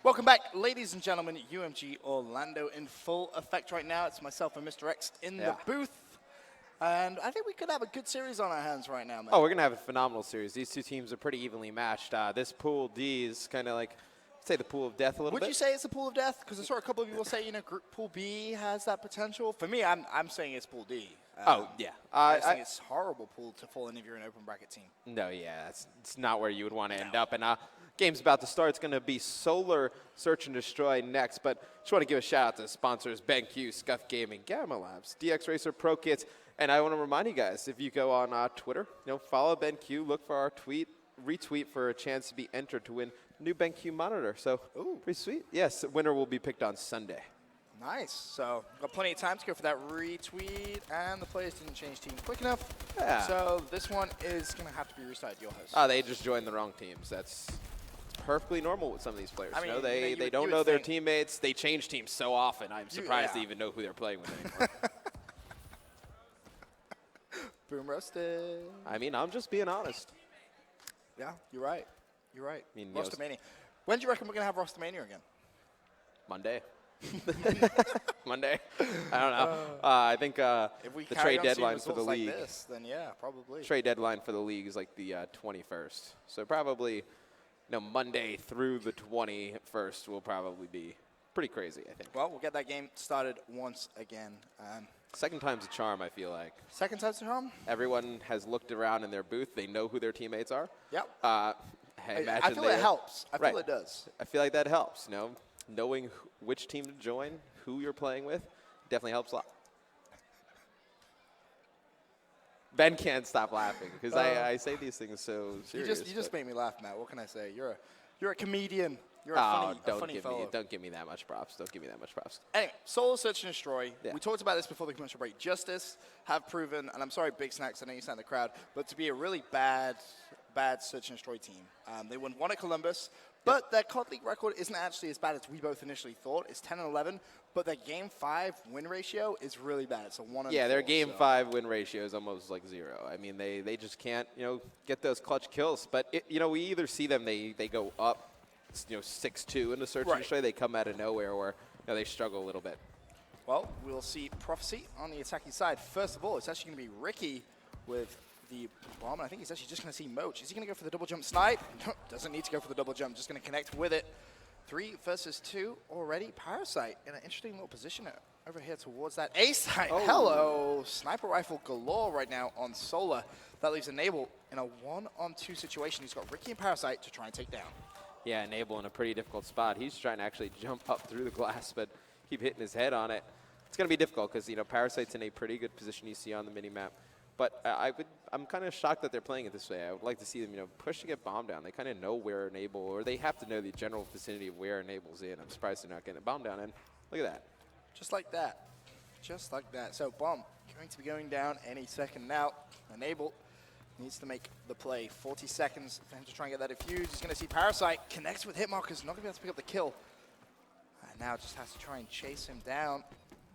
Welcome back, ladies and gentlemen. UMG Orlando in full effect right now. It's myself and Mr. X in the booth. And I think we could have a good series on our hands right now, man. Oh, we're going to have a phenomenal series. These two teams are pretty evenly matched. This Pool D is kind of like, say, the pool of death a little bit. Would you say it's a pool of death? Because I saw a couple of people say, Pool B has that potential. For me, I'm saying it's Pool D. I think it's horrible pool to fall in if you're an open bracket team. No, yeah, it's not where you would want to end up. And game's about to start. It's going to be Solar Search and Destroy next. But just want to give a shout out to sponsors BenQ, Scuff Gaming, Gamma Labs, DX Racer Pro Kits. And I want to remind you guys, if you go on Twitter, follow BenQ, look for our tweet, retweet for a chance to be entered to win a new BenQ monitor. So, pretty sweet. Yes, winner will be picked on Sunday. Nice. So, got plenty of time to go for that retweet, and the players didn't change team quick enough. Yeah. So, this one is going to have to be restarted, your host. They just joined the wrong teams. That's perfectly normal with some of these players. I mean, they don't know their teammates. They change teams so often. I'm surprised they even know who they're playing with anymore. Boom roasted. I mean, I'm just being honest. Yeah, you're right. You're right. I mean, Rostermania. When do you reckon we're going to have Rostermania again? Monday. Monday. I don't know. I think the trade deadline for the league. Like this, then yeah, probably. Trade deadline for the league is like the 21st. So probably, Monday through the 21st will probably be pretty crazy, I think. Well, we'll get that game started once again. Second time's a charm, I feel like. Second time's a charm? Everyone has looked around in their booth. They know who their teammates are. Yep. I feel it helps. I feel it does. I feel like that helps, Knowing which team to join, who you're playing with, definitely helps a lot. Ben can't stop laughing because I say these things so serious. You just made me laugh, Matt. What can I say? You're a comedian. You're a funny fellow. Don't give me that much props. Don't give me that much props. Anyway, Solar Search and Destroy. Yeah. We talked about this before the commercial break. Justus have proven, and I'm sorry, Big Snacks, I know you sound the crowd, but to be a really bad Search and Destroy team. They won one at Columbus, but their COD League record isn't actually as bad as we both initially thought. It's 10-11, but their Game 5 win ratio is really bad. It's a 1-4. Yeah, their Game 5 win ratio is almost like 0. I mean, they just can't, get those clutch kills. But, we either see them, they go up, 6-2 in the Search and Destroy. They come out of nowhere, or they struggle a little bit. Well, we'll see Prophecy on the attacking side. First of all, it's actually going to be Ricky with the bomb, and I think he's actually just going to see Moach. Is he going to go for the double jump snipe? No, doesn't need to go for the double jump, just going to connect with it. 3 versus 2 already. Parasite in an interesting little position over here towards that A site. Oh. Hello. Sniper rifle galore right now on Solar. That leaves Enable in a 1-on-2 situation. He's got Ricky and Parasite to try and take down. Yeah, Enable in a pretty difficult spot. He's trying to actually jump up through the glass, but keep hitting his head on it. It's going to be difficult because, Parasite's in a pretty good position you see on the minimap. But I'm kind of shocked that they're playing it this way. I would like to see them, push to get bomb down. They kind of know where Enable, or they have to know the general vicinity of where Enable's in. I'm surprised they're not getting a bomb down. And look at that. Just like that. Just like that. So bomb going to be going down any second now. Enable needs to make the play. 40 seconds for him to try and get that defuse. He's going to see Parasite connects with Hitmarkers. Not going to be able to pick up the kill. And now just has to try and chase him down.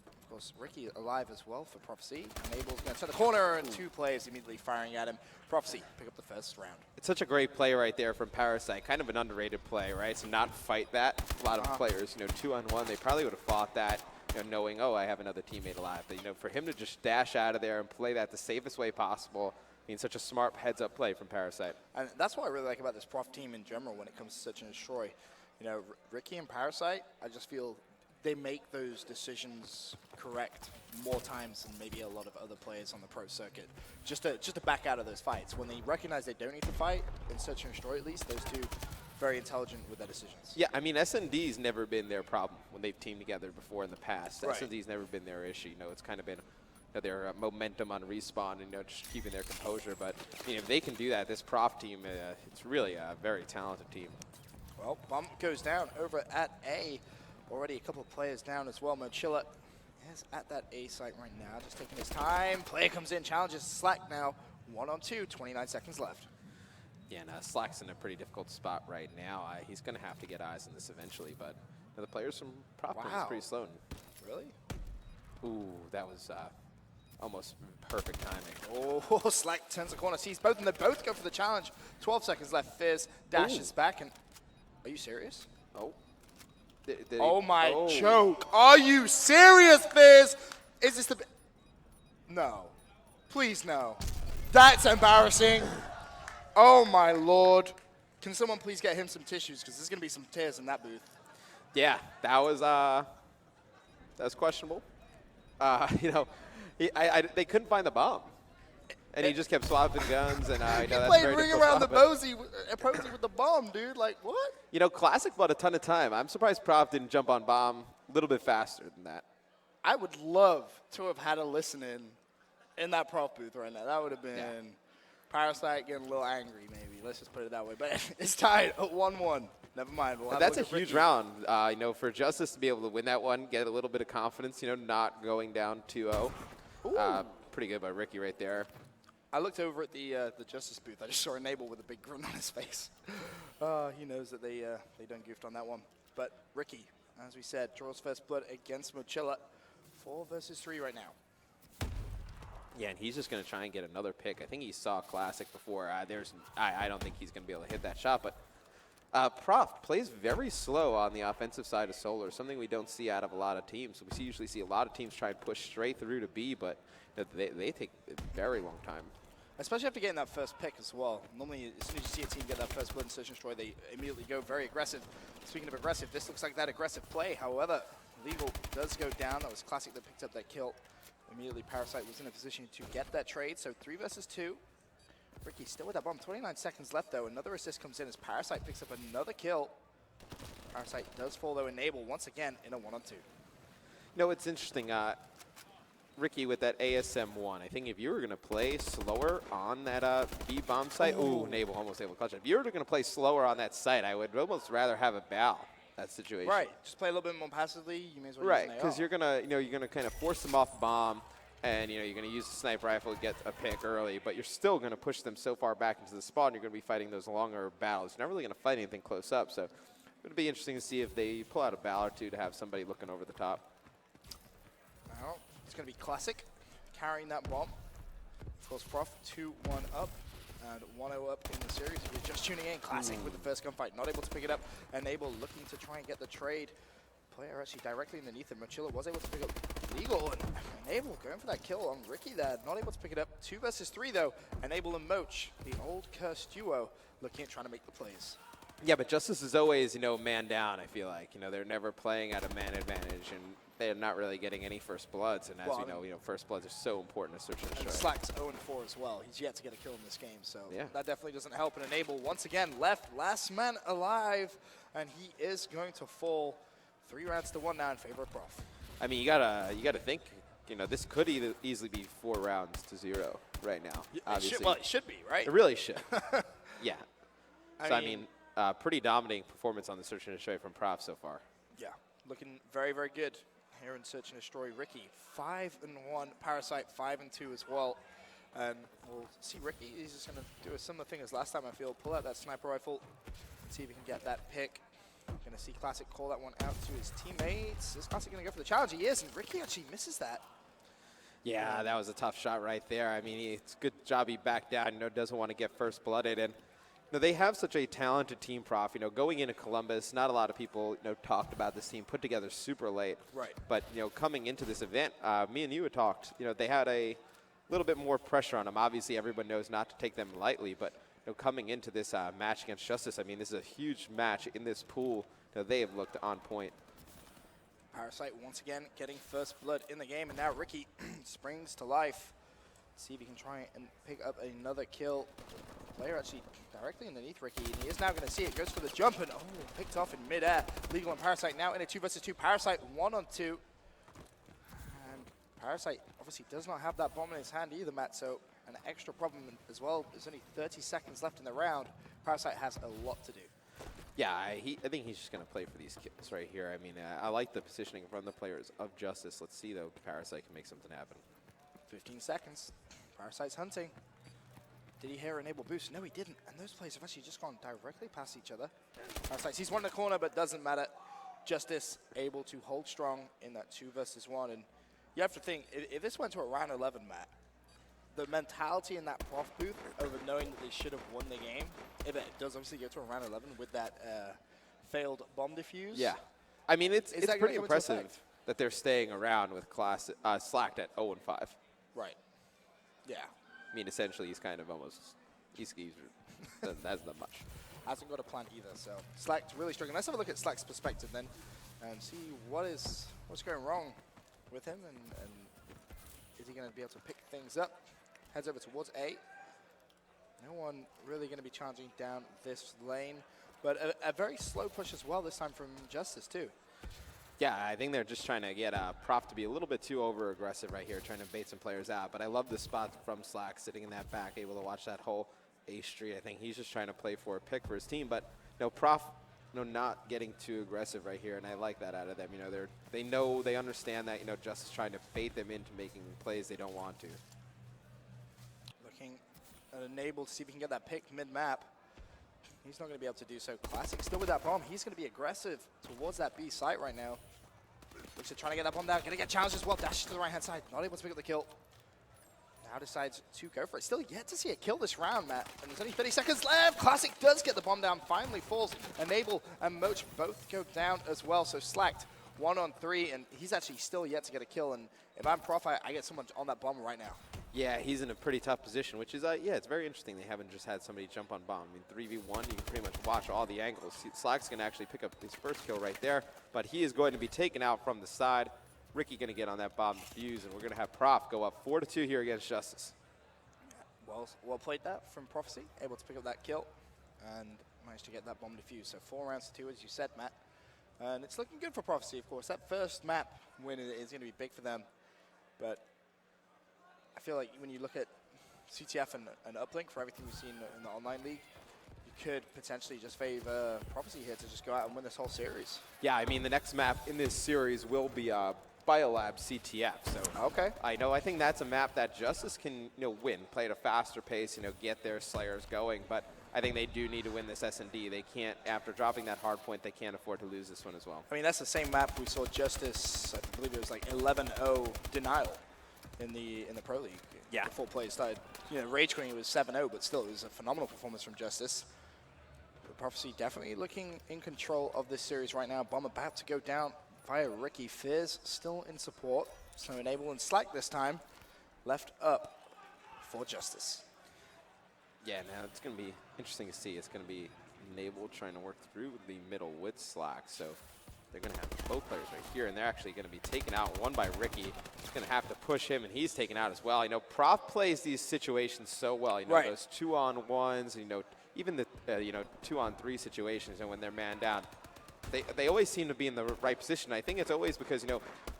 Of course, Ricky alive as well for Prophecy. Enable's going to turn the corner, and 2 players immediately firing at him. Prophecy pick up the first round. It's such a great play right there from Parasite. Kind of an underrated play, right? So not fight that. A lot of players, 2-on-1, they probably would have fought that, knowing, I have another teammate alive. But, for him to just dash out of there and play that the safest way possible, such a smart heads-up play from Parasite. And that's what I really like about this Prof team in general when it comes to Search and Destroy. Ricky and Parasite, I just feel they make those decisions correct more times than maybe a lot of other players on the pro circuit. Just to back out of those fights. When they recognize they don't need to fight, in Search and Destroy at least, those two very intelligent with their decisions. Yeah, S&D's never been their problem when they've teamed together before in the past. Right. S&D's never been their issue. It's kind of been their momentum on respawn and just keeping their composure. But if they can do that, this Prof team, it's really a very talented team. Well, bump goes down over at A. Already a couple of players down as well. Mochilla is at that A site right now, just taking his time. Player comes in, challenges Slack now. 1-on-2, 29 seconds left. Yeah, and Slack's in a pretty difficult spot right now. He's going to have to get eyes on this eventually, but the players from Prop is pretty slow. Really? Ooh, that was almost perfect timing. Oh, Slack turns the corner, sees both, and they both go for the challenge. 12 seconds left. Fizz dashes back, and are you serious? Oh. Oh my choke. Are you serious, Fizz? Is this the... No. Please no. That's embarrassing. Oh my lord. Can someone please get him some tissues? Because there's going to be some tears in that booth. Yeah, that was questionable. You know, they couldn't find the bomb. And he just kept swapping guns, and I know that's played very ring difficult around to the stop, Posey with the bomb, dude. Like, what? You know, Classic bought a ton of time. I'm surprised Prof didn't jump on bomb a little bit faster than that. I would love to have had a listen in that Prof booth right now. That would have been Parasite getting a little angry, maybe. Let's just put it that way. But it's tied at 1-1. Never mind. We'll have That's a look at huge Ricky. round. You know, for Justus to be able to win that one, get a little bit of confidence, you know, not going down 2-0. Pretty good by Ricky right there. I looked over at the Justice booth. I just saw Enable with a big grin on his face. He knows that they done goofed on that one. But Ricky, as we said, draws first blood against Mochilla. 4 versus 3 right now. Yeah, and he's just going to try and get another pick. I think he saw Classic before. I don't think he's going to be able to hit that shot. But Prof plays very slow on the offensive side of Solar, something we don't see out of a lot of teams. We usually see a lot of teams try and push straight through to B, but they take a very long time. Especially after getting that first pick as well. Normally, as soon as you see a team get that first blood and Search and Destroy, they immediately go very aggressive. Speaking of aggressive, this looks like that aggressive play. However, Legal does go down. That was Classic that picked up that kill. Immediately, Parasite was in a position to get that trade. So 3 versus 2. Ricky still with that bomb. 29 seconds left, though. Another assist comes in as Parasite picks up another kill. Parasite does fall, though, Enable once again in a 1-on-2. You know, it's interesting. Ricky with that ASM-1. I think if you were going to play slower on that B bomb site, Enable almost able to clutch it. If you were going to play slower on that site, I would almost rather have a bow. That situation. Right. Just play a little bit more passively. You may as well right, use an AR. because you're gonna kind of force them off bomb, and you're gonna use the sniper rifle to get a pick early, but you're still gonna push them so far back into the spawn. You're gonna be fighting those longer battles. You're not really gonna fight anything close up. So it'll be interesting to see if they pull out a bow or two to have somebody looking over the top. Well, it's gonna be Classic carrying that bomb. Of course, Prof 2-1 up. And 1-0 up in the series. If you're just tuning in, Classic with the first gunfight, not able to pick it up. Enable looking to try and get the trade. Player actually directly underneath him. Mochilla was able to pick up Legal, and Enable going for that kill on Ricky there. Not able to pick it up. 2 versus 3 though. Enable and Moch, the old cursed duo, looking at trying to make the plays. Yeah, but Justice is always, man down, I feel like. They're never playing at a man advantage, and they're not really getting any first bloods. And as we know, first bloods are so important to Search and Destroy. And Slack's 0-4 as well. He's yet to get a kill in this game, so that definitely doesn't help. And Enable, once again, left last man alive, and he is going to fall 3 rounds to 1 now in favor of Prof. I mean, you gotta think, this could easily be 4 rounds to 0 right now. Obviously. Well, it should be, right? It really should. Yeah. I mean, pretty dominating performance on the Search and Destroy from Prof so far. Yeah, looking very, very good here in Search and Destroy. Ricky, 5-1. Parasite, 5-2 as well. And we'll see Ricky. He's just going to do a similar thing as last time, I feel. Pull out that sniper rifle, see if he can get that pick. Going to see Classic call that one out to his teammates. Is Classic going to go for the challenge? He is, and Ricky actually misses that. Yeah, that was a tough shot right there. I mean, it's a good job he backed down. Doesn't want to get first blooded. And they have such a talented team, Prof. Going into Columbus, not a lot of people, talked about this team, put together super late. Right. But, coming into this event, me and you had talked, they had a little bit more pressure on them. Obviously, everyone knows not to take them lightly, but, coming into this match against Justice, I mean, this is a huge match in this pool. They have looked on point. Parasite once again getting first blood in the game, and now Ricky springs to life. See if he can try and pick up another kill. Player actually directly underneath Ricky, and he is now going to see it. Goes for the jump, and picked off in midair. Legal and Parasite now in a 2 versus 2. Parasite 1-on-2. And Parasite obviously does not have that bomb in his hand either, Matt, so an extra problem as well. There's only 30 seconds left in the round. Parasite has a lot to do. Yeah, I think he's just going to play for these kills right here. I mean, I like the positioning from the players of Justice. Let's see, though, if Parasite can make something happen. 15 seconds. Parasite's hunting. Did he hear Enable boost? No, he didn't. And those players have actually just gone directly past each other. Parasite sees one in the corner, but doesn't matter. Justice able to hold strong in that 2 versus 1. And you have to think, if this went to a round 11, Matt, the mentality in that Prof booth over knowing that they should have won the game, if it does obviously go to a round 11 with that failed bomb defuse. Yeah. I mean, it's that pretty gonna come into impressive effect? that they're staying around with Slacked at 0-5. Right. Yeah. I mean, essentially, he's kind of almost, he's hasn't done much. Hasn't got a plan either, so Slack's really struggling. Let's have a look at Slack's perspective then and see what's going wrong with him and is he going to be able to pick things up? Heads over towards A. No one really going to be charging down this lane, but a very slow push as well this time from Justus too. Yeah, I think they're just trying to get Prof to be a little bit too over-aggressive right here, trying to bait some players out. But I love the spot from Slack, sitting in that back, able to watch that whole A street. I think he's just trying to play for a pick for his team. But Prof, not getting too aggressive right here, and I like that out of them. They understand that Justus is trying to bait them into making plays they don't want to. Looking at Enable to see if he can get that pick mid-map. He's not going to be able to do so. Classic still with that bomb. He's going to be aggressive towards that B site right now. Looks at trying to get that bomb down. Going to get challenged as well. Dashes to the right-hand side. Not able to pick up the kill. Now decides to go for it. Still yet to see a kill this round, Matt. And there's only 30 seconds left. Classic does get the bomb down. Finally falls. Enable and Moach both go down as well. So Slacked 1-on-3, and he's actually still yet to get a kill. And if I'm Prof, I get someone on that bomb right now. Yeah, he's in a pretty tough position, which is, it's very interesting. They haven't just had somebody jump on bomb. I mean, 3v1, you can pretty much watch all the angles. Slack's going to actually pick up his first kill right there, but he is going to be taken out from the side. Ricky going to get on that bomb defuse, and we're going to have Prof go up 4-2 here against Justus. Well played that from Prophecy, able to pick up that kill and managed to get that bomb defused. So 4 rounds to 2, as you said, Matt. And it's looking good for Prophecy, of course. That first map win is going to be big for them, but I feel like when you look at CTF and Uplink for everything we've seen in the online league, you could potentially just favor Prophecy here to just go out and win this whole series. Yeah, I mean, the next map in this series will be Biolab CTF. So okay. I think that's a map that Justus can win, play at a faster pace, get their Slayers going. But I think they do need to win this S&D. They can't, after dropping that hard point, they can't afford to lose this one as well. I mean, that's the same map we saw Justus, I believe it was like 11-0 denial in the Pro League. Yeah. Before play started. Rage Queen was 7-0, but still, it was a phenomenal performance from Justus. But Prophecy definitely looking in control of this series right now. Bomb about to go down via Ricky. Fears still in support. So Enable and Slack this time. Left up for Justus. Yeah, now it's going to be interesting to see. It's going to be Enable trying to work through the middle with Slack. So they're going to have both players right here, and they're actually going to be taken out, one by Ricky. He's going to have to push him, and he's taken out as well. Prof plays these situations so well. Right. Those 2-on-1s, even the 2-on-3 situations, and when they're man down, they always seem to be in the right position. I think it's always because,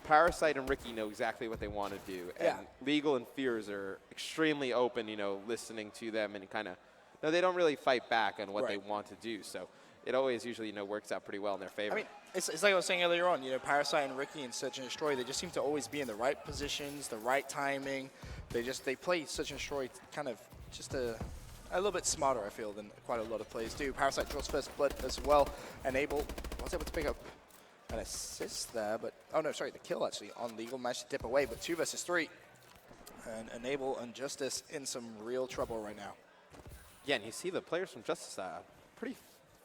Parasite and Ricky know exactly what they want to do, and Legal and Fears are extremely open, listening to them, and kind of, they don't really fight back on what they want to do. So it always usually, works out pretty well in their favor. I mean, it's like I was saying earlier on, Parasite and Ricky and Search and Destroy, they just seem to always be in the right positions, the right timing. They play Search and Destroy kind of just a little bit smarter, I feel, than quite a lot of players do. Parasite draws first blood as well. Enable was able to pick up an assist there, but, oh no, sorry, the kill actually on Legal, managed to dip away, but 2 versus 3. And Enable and Justus in some real trouble right now. Yeah, and you see the players from Justus pretty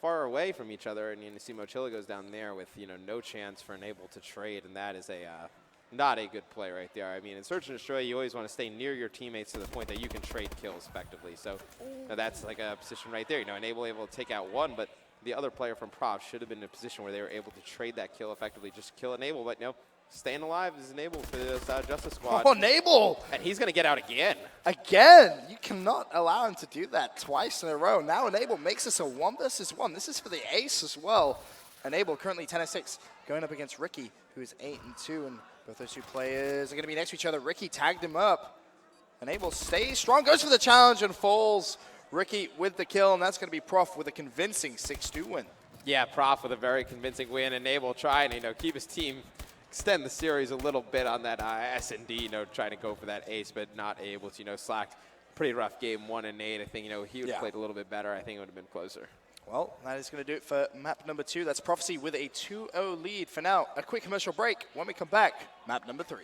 far away from each other, and you see Mochilla goes down there with, no chance for Enable to trade, and that is not a good play right there. I mean, in Search and Destroy, you always want to stay near your teammates to the point that you can trade kills effectively. So that's like a position right there. Enable able to take out one, but the other player from Prof should have been in a position where they were able to trade that kill effectively, just kill Enable. But staying alive is Enable for this Justus squad. Oh, Enable! And he's going to get out again. Again! You cannot allow him to do that twice in a row. Now Enable makes this a 1 versus 1. This is for the ace as well. Enable currently 10-6, going up against Ricky, who is 8-2, and both those two players are going to be next to each other. Ricky tagged him up. Enable stays strong, goes for the challenge and falls. Ricky with the kill, and that's going to be Prof with a convincing 6-2 win. Yeah, Prof with a very convincing win. Enable trying to keep his team, extend the series a little bit on that S&D, trying to go for that ace, but not able to. Slacked pretty rough game, 1-8. I think he would have played a little bit better. I think it would have been closer. Well, that is going to do it for map number 2. That's Prophecy with a 2-0 lead. For now, a quick commercial break. When we come back, map number 3.